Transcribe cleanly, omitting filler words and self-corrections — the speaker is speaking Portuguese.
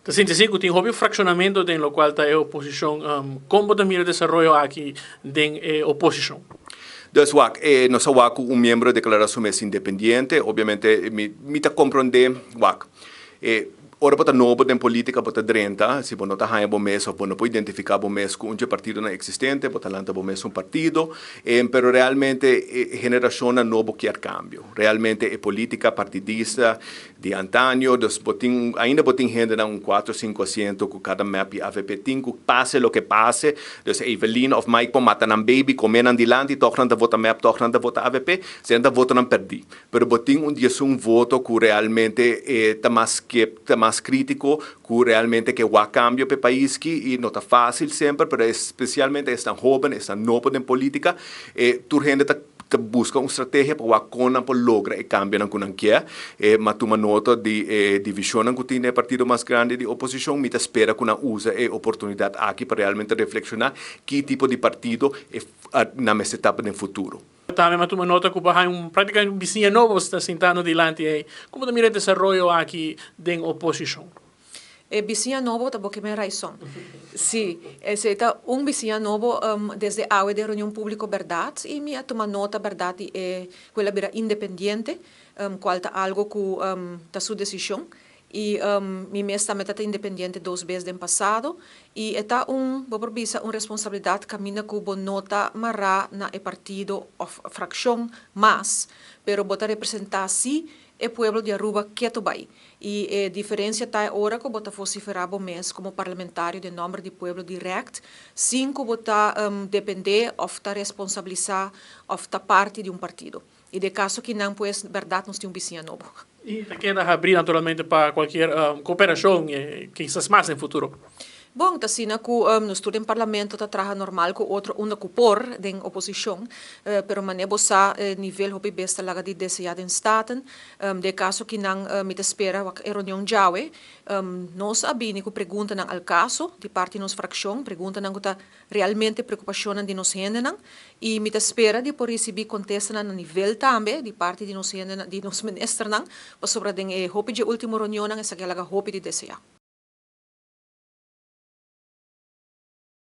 Entonces, sí, que tiene fraccionamiento en lo cual está oposición. ¿Cómo también el desarrollo aquí de oposición? Dus nossa WAC, membro de declaração mais independente, obviamente, me tá compreender WAC. Ora, para novo em política, para 30, se você não está bom mês, ou não pode identificar bom mês com partido não existente, para lançar bom mês partido, pero realmente geração novo quer cambio. Realmente é política partidista de antaño, ainda botin gente na 4-5% com cada map AVP 5, passe o que passe, dus Evelyn of Mike po matan ang baby, comenan dilante, toch não vota map, toch não vota AVP, se não vota não perdi. Pero botin dia voto que realmente está mais crítico, que realmente que há cambio para o país, e não está fácil sempre, mas especialmente estão jovens, estão novos em política, tu gente está busca uma estratégia para que lograr o cambio que não quer, mas toma nota de divisão que tem o partido mais grande de oposição, me espera que não use a oportunidade aqui para realmente reflexionar que tipo de partido na mesma etapa no futuro. Também mas uma nota que praticamente um vizinho novo está sentando delante aí. Como também o desenvolvimento aqui da oposição? Vizinho novo tá porque me razão. Sim, esse tá vizinho novo desde a de reunião pública verdade e me toma nota verdade é aquela vera independente, qual tá algo que tá sua decisão. E mi mesta meta independente 2 vezes no passado e está vou bisa responsabilidade camina que bo nota mará na partido ou fração mas pero bota representar si o pueblo de Aruba que to vai e a diferença está agora que bota vociferar mês como parlamentário de nome de pueblo direct sem que bota depender ou tá responsabilizar ou tá parte de partido e de caso que não pues verdade nós tem vizinho novo. Y queda abrir naturalmente para cualquier cooperación, quizás más en el futuro. Bom, tá sina que nós estamos em parlamento tá trabalha normal com outro cupor de oposição, pero manebo sa nível hopi besta laga de desejado em staten, de caso que não me espera a reunião jaue, nós abini que pergunta não al caso de parte nos fração, pergunta não que tá realmente preocupação de nos gente não, e me espera de por receber contesta na nível também de parte de nos gente de nos ministro não, para sobre den hopi de último reunião não essa que laga hopi de desejar.